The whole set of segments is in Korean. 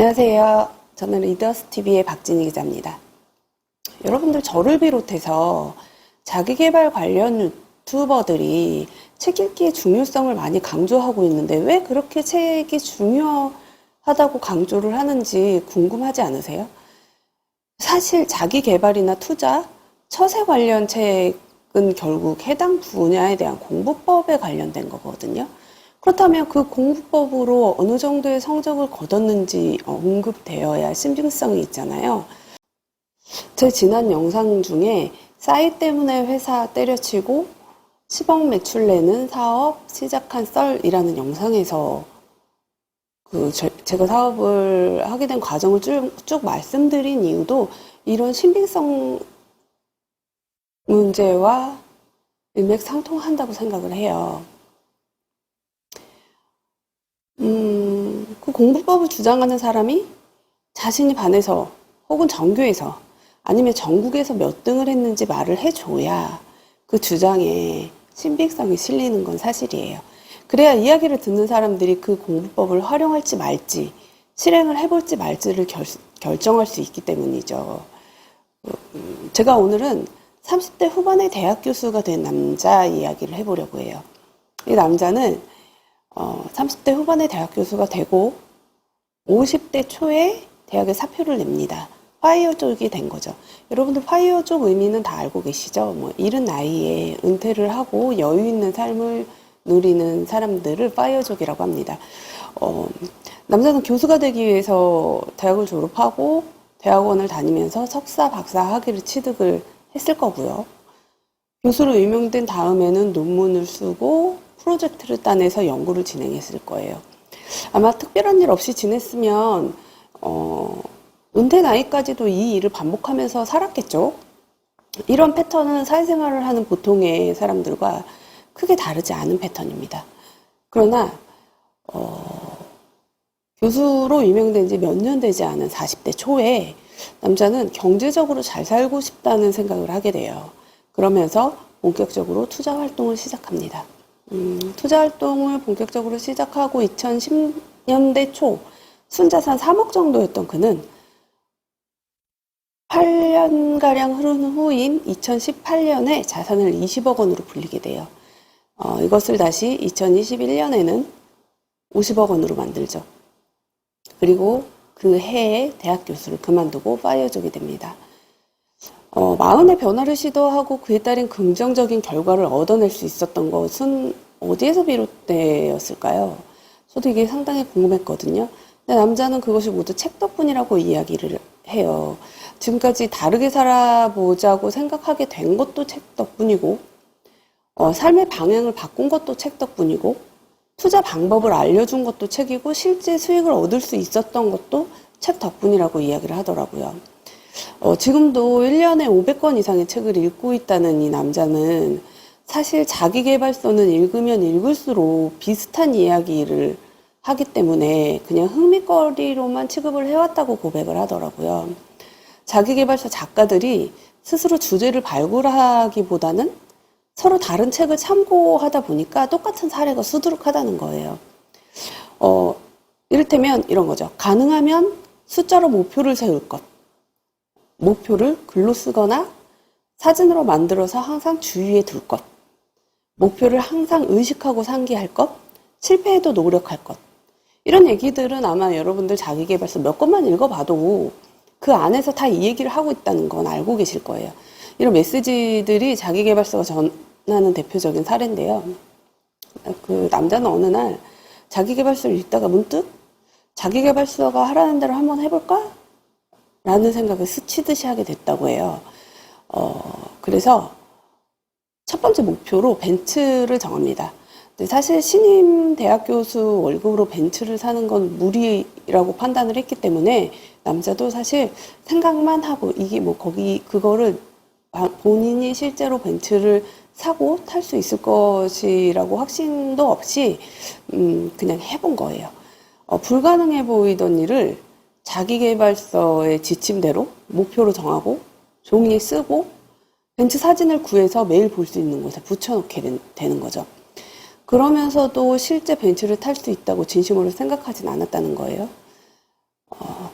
안녕하세요. 저는 리더스TV의 박진희 기자입니다. 여러분들 저를 비롯해서 자기계발 관련 유튜버들이 책 읽기의 중요성을 많이 강조하고 있는데 왜 그렇게 책이 중요하다고 강조를 하는지 궁금하지 않으세요? 사실 자기계발이나 투자, 처세 관련 책은 결국 해당 분야에 대한 공부법에 관련된 거거든요. 그렇다면 그 공부법으로 어느 정도의 성적을 거뒀는지 언급되어야 할 신빙성이 있잖아요. 제 지난 영상 중에 싸이 때문에 회사 때려치고 10억 매출 내는 사업 시작한 썰이라는 영상에서 제가 사업을 하게 된 과정을 쭉 말씀드린 이유도 이런 신빙성 문제와 일맥상통한다고 생각을 해요. 그 공부법을 주장하는 사람이 자신이 반에서 혹은 전교에서 아니면 전국에서 몇 등을 했는지 말을 해줘야 그 주장에 신빙성이 실리는 건 사실이에요. 그래야 이야기를 듣는 사람들이 그 공부법을 활용할지 말지, 실행을 해볼지 말지를 결정할 수 있기 때문이죠. 제가 오늘은 30대 후반의 대학 교수가 된 남자 이야기를 해보려고 해요. 이 남자는 30대 후반의 대학 교수가 되고 50대 초에 대학에 사표를 냅니다. 파이어족이 된 거죠. 여러분들 파이어족 의미는 다 알고 계시죠? 이른 나이에 은퇴를 하고 여유 있는 삶을 누리는 사람들을 파이어족이라고 합니다. 남자는 교수가 되기 위해서 대학을 졸업하고 대학원을 다니면서 석사, 박사 학위를 취득을 했을 거고요. 교수로 임명된 다음에는 논문을 쓰고 프로젝트를 따내서 연구를 진행했을 거예요. 아마 특별한 일 없이 지냈으면 은퇴 나이까지도 이 일을 반복하면서 살았겠죠. 이런 패턴은 사회생활을 하는 보통의 사람들과 크게 다르지 않은 패턴입니다. 그러나 교수로 임명된 지 몇 년 되지 않은 40대 초에 남자는 경제적으로 잘 살고 싶다는 생각을 하게 돼요. 그러면서 본격적으로 투자 활동을 시작합니다. 투자 활동을 본격적으로 시작하고 2010년대 초 순자산 3억 정도였던 그는 8년가량 흐른 후인 2018년에 자산을 20억 원으로 불리게 돼요. 이것을 다시 2021년에는 50억 원으로 만들죠. 그리고 그 해에 대학 교수를 그만두고 파이어족이 됩니다. 마흔의 변화를 시도하고 그에 따른 긍정적인 결과를 얻어낼 수 있었던 것은 어디에서 비롯되었을까요? 저도 이게 상당히 궁금했거든요. 근데 남자는 그것이 모두 책 덕분이라고 이야기를 해요. 지금까지 다르게 살아보자고 생각하게 된 것도 책 덕분이고, 삶의 방향을 바꾼 것도 책 덕분이고, 투자 방법을 알려준 것도 책이고, 실제 수익을 얻을 수 있었던 것도 책 덕분이라고 이야기를 하더라고요. 지금도 1년에 500권 이상의 책을 읽고 있다는 이 남자는 사실 자기계발서는 읽으면 읽을수록 비슷한 이야기를 하기 때문에 그냥 흥미거리로만 취급을 해왔다고 고백을 하더라고요. 자기계발서 작가들이 스스로 주제를 발굴하기보다는 서로 다른 책을 참고하다 보니까 똑같은 사례가 수두룩하다는 거예요. 이를테면 이런 거죠. 가능하면 숫자로 목표를 세울 것. 목표를 글로 쓰거나 사진으로 만들어서 항상 주위에 둘 것. 목표를 항상 의식하고 상기할 것. 실패해도 노력할 것. 이런 얘기들은 아마 여러분들 자기계발서 몇 권만 읽어봐도 그 안에서 다 이 얘기를 하고 있다는 건 알고 계실 거예요. 이런 메시지들이 자기계발서가 전하는 대표적인 사례인데요. 그 남자는 어느 날 자기계발서를 읽다가 문득 자기계발서가 하라는 대로 한번 해볼까? 라는 생각을 스치듯이 하게 됐다고 해요. 그래서 첫 번째 목표로 벤츠를 정합니다. 근데 사실 신임 대학 교수 월급으로 벤츠를 사는 건 무리라고 판단을 했기 때문에 남자도 사실 생각만 하고 이게 그거를 본인이 실제로 벤츠를 사고 탈 수 있을 것이라고 확신도 없이 그냥 해본 거예요. 불가능해 보이던 일을 자기계발서의 지침대로 목표로 정하고 종이에 쓰고 벤츠 사진을 구해서 매일 볼 수 있는 곳에 붙여놓게 되는 거죠. 그러면서도 실제 벤츠를 탈 수 있다고 진심으로 생각하진 않았다는 거예요.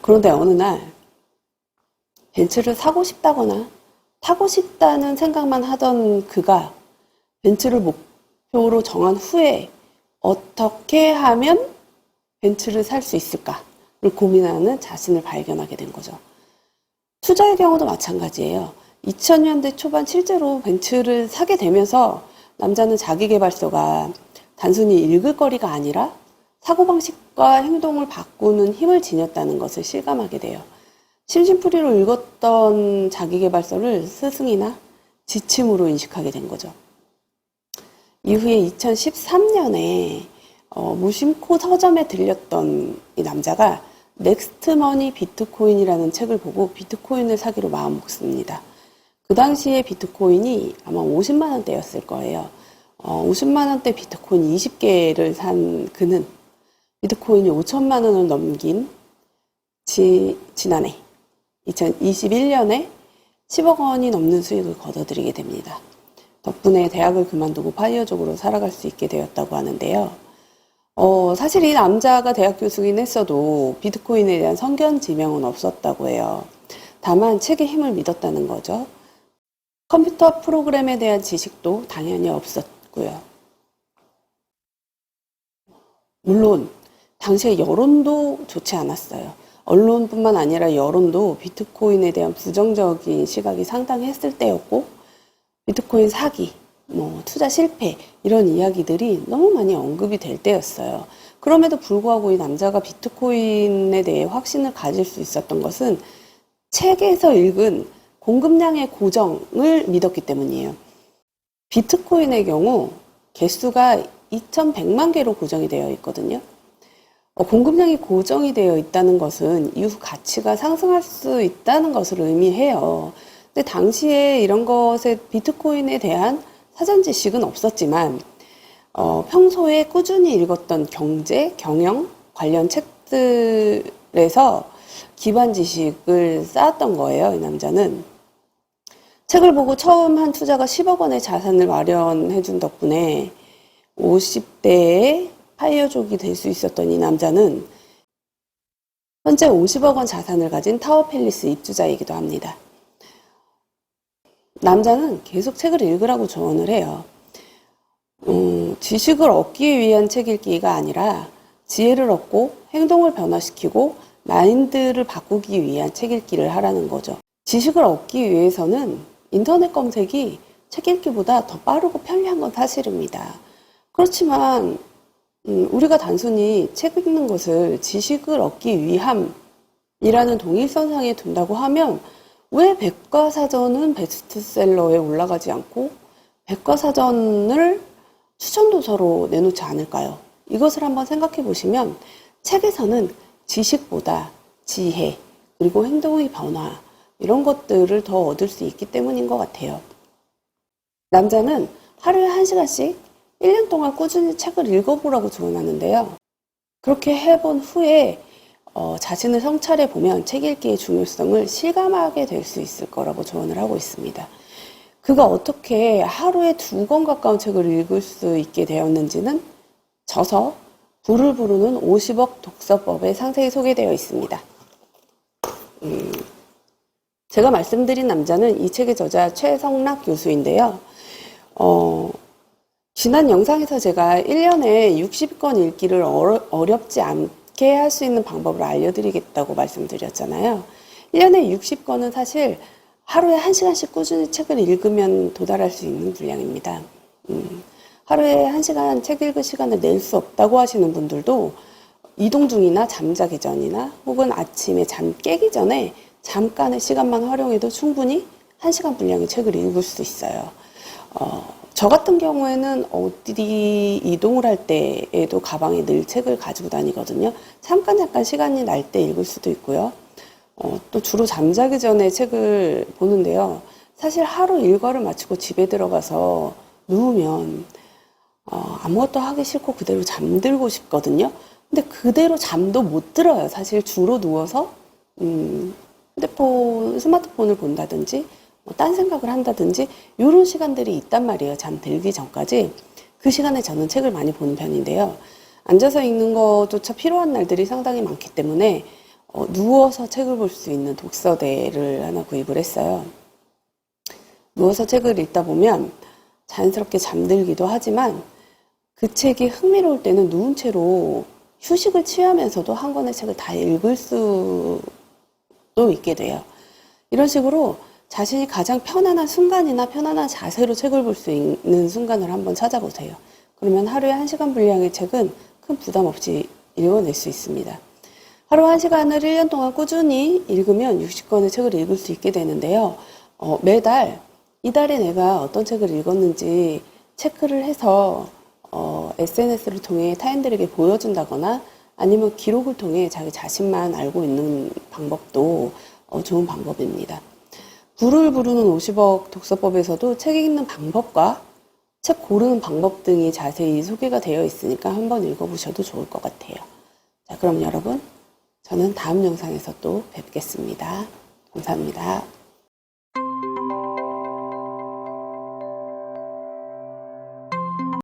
그런데 어느 날 벤츠를 사고 싶다거나 타고 싶다는 생각만 하던 그가 벤츠를 목표로 정한 후에 어떻게 하면 벤츠를 살 수 있을까를 고민하는 자신을 발견하게 된 거죠. 투자의 경우도 마찬가지예요. 2000년대 초반 실제로 벤츠를 사게 되면서 남자는 자기계발서가 단순히 읽을 거리가 아니라 사고방식과 행동을 바꾸는 힘을 지녔다는 것을 실감하게 돼요. 심심풀이로 읽었던 자기계발서를 스승이나 지침으로 인식하게 된 거죠. 이후에 2013년에 무심코 서점에 들렸던 이 남자가 넥스트머니 비트코인이라는 책을 보고 비트코인을 사기로 마음먹습니다. 그 당시에 비트코인이 아마 50만 원대였을 거예요. 50만 원대 비트코인 20개를 산 그는 비트코인이 5천만 원을 넘긴 지난해 2021년에 10억 원이 넘는 수익을 거둬들이게 됩니다. 덕분에 대학을 그만두고 파이어족으로 살아갈 수 있게 되었다고 하는데요. 사실 이 남자가 대학 교수긴 했어도 비트코인에 대한 성견 지명은 없었다고 해요. 다만 책의 힘을 믿었다는 거죠. 컴퓨터 프로그램에 대한 지식도 당연히 없었고요. 물론 당시의 여론도 좋지 않았어요. 언론뿐만 아니라 여론도 비트코인에 대한 부정적인 시각이 상당했을 때였고, 비트코인 사기, 투자 실패 이런 이야기들이 너무 많이 언급이 될 때였어요. 그럼에도 불구하고 이 남자가 비트코인에 대해 확신을 가질 수 있었던 것은 책에서 읽은 공급량의 고정을 믿었기 때문이에요. 비트코인의 경우 개수가 2100만 개로 고정이 되어 있거든요. 공급량이 고정이 되어 있다는 것은 이후 가치가 상승할 수 있다는 것을 의미해요. 근데 당시에 이런 것에 비트코인에 대한 사전 지식은 없었지만 평소에 꾸준히 읽었던 경제, 경영 관련 책들에서 기반 지식을 쌓았던 거예요, 이 남자는. 책을 보고 처음 한 투자가 10억 원의 자산을 마련해 준 덕분에 50대의 파이어족이 될 수 있었던 이 남자는 현재 50억 원 자산을 가진 타워팰리스 입주자이기도 합니다. 남자는 계속 책을 읽으라고 조언을 해요. 지식을 얻기 위한 책 읽기가 아니라 지혜를 얻고 행동을 변화시키고 마인드를 바꾸기 위한 책 읽기를 하라는 거죠. 지식을 얻기 위해서는 인터넷 검색이 책 읽기보다 더 빠르고 편리한 건 사실입니다. 그렇지만 우리가 단순히 책 읽는 것을 지식을 얻기 위함이라는 동일선상에 둔다고 하면 왜 백과사전은 베스트셀러에 올라가지 않고 백과사전을 추천도서로 내놓지 않을까요? 이것을 한번 생각해 보시면 책에서는 지식보다 지혜, 그리고 행동의 변화 이런 것들을 더 얻을 수 있기 때문인 것 같아요. 남자는 하루에 1시간씩 1년 동안 꾸준히 책을 읽어보라고 조언하는데요. 그렇게 해본 후에 자신을 성찰해 보면 책 읽기의 중요성을 실감하게 될 수 있을 거라고 조언을 하고 있습니다. 그가 어떻게 하루에 2권 가까운 책을 읽을 수 있게 되었는지는 저서 불을 부르는 50억 독서법에 상세히 소개되어 있습니다. 제가 말씀드린 남자는 이 책의 저자 최성락 교수인데요. 지난 영상에서 제가 1년에 60권 읽기를 어렵지 않게 할 수 있는 방법을 알려드리겠다고 말씀드렸잖아요. 1년에 60권은 사실 하루에 1시간씩 꾸준히 책을 읽으면 도달할 수 있는 분량입니다. 하루에 1시간 책 읽을 시간을 낼 수 없다고 하시는 분들도 이동 중이나 잠자기 전이나 혹은 아침에 잠 깨기 전에 잠깐의 시간만 활용해도 충분히 1시간 분량의 책을 읽을 수 있어요. 저 같은 경우에는 어디 이동을 할 때에도 가방에 늘 책을 가지고 다니거든요. 잠깐 시간이 날 때 읽을 수도 있고요. 또 주로 잠자기 전에 책을 보는데요. 사실 하루 일과를 마치고 집에 들어가서 누우면 아무것도 하기 싫고 그대로 잠들고 싶거든요. 근데 그대로 잠도 못 들어요. 사실 주로 누워서 스마트폰을 본다든지 딴 생각을 한다든지 이런 시간들이 있단 말이에요. 잠들기 전까지. 그 시간에 저는 책을 많이 보는 편인데요. 앉아서 읽는 것조차 필요한 날들이 상당히 많기 때문에 누워서 책을 볼 수 있는 독서대를 하나 구입을 했어요. 누워서 책을 읽다 보면 자연스럽게 잠들기도 하지만 그 책이 흥미로울 때는 누운 채로 휴식을 취하면서도 한 권의 책을 다 읽을 수도 있게 돼요. 이런 식으로 자신이 가장 편안한 순간이나 편안한 자세로 책을 볼 수 있는 순간을 한번 찾아보세요. 그러면 하루에 1시간 분량의 책은 큰 부담 없이 읽어낼 수 있습니다. 하루 1시간을 1년 동안 꾸준히 읽으면 60권의 책을 읽을 수 있게 되는데요. 매달 이달에 내가 어떤 책을 읽었는지 체크를 해서 SNS를 통해 타인들에게 보여준다거나 아니면 기록을 통해 자기 자신만 알고 있는 방법도 좋은 방법입니다. 불을 부르는 50억 독서법에서도 책 읽는 방법과 책 고르는 방법 등이 자세히 소개가 되어 있으니까 한번 읽어보셔도 좋을 것 같아요. 자, 그럼 여러분, 저는 다음 영상에서 또 뵙겠습니다. 감사합니다.